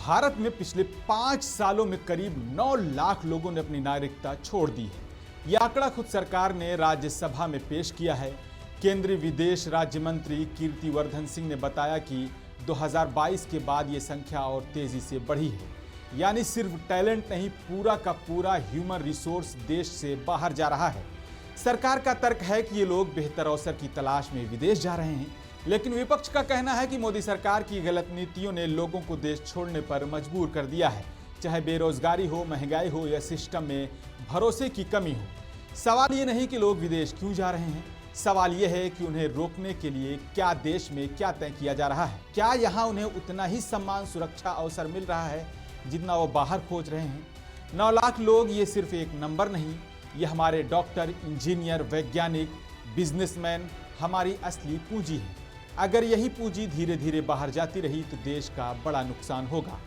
भारत में पिछले 5 सालों में करीब 9 लाख लोगों ने अपनी नागरिकता छोड़ दी है। यह आंकड़ा खुद सरकार ने राज्यसभा में पेश किया है। केंद्रीय विदेश राज्य मंत्री कीर्तिवर्धन सिंह ने बताया कि 2022 के बाद ये संख्या और तेजी से बढ़ी है। यानी सिर्फ टैलेंट नहीं, पूरा का पूरा ह्यूमन रिसोर्स देश से बाहर जा रहा है। सरकार का तर्क है कि ये लोग बेहतर अवसर की तलाश में विदेश जा रहे हैं, लेकिन विपक्ष का कहना है कि मोदी सरकार की गलत नीतियों ने लोगों को देश छोड़ने पर मजबूर कर दिया है। चाहे बेरोजगारी हो, महंगाई हो या सिस्टम में भरोसे की कमी हो। सवाल ये नहीं कि लोग विदेश क्यों जा रहे हैं, सवाल यह है कि उन्हें रोकने के लिए क्या देश में क्या तय किया जा रहा है। क्या यहाँ उन्हें उतना ही सम्मान, सुरक्षा, अवसर मिल रहा है जितना वो बाहर खोज रहे हैं। 9 लाख लोग ये सिर्फ एक नंबर नहीं, ये हमारे डॉक्टर, इंजीनियर, वैज्ञानिक, बिजनेसमैन हमारी असली पूंजी है। अगर यही पूंजी धीरे धीरे बाहर जाती रही तो देश का बड़ा नुकसान होगा।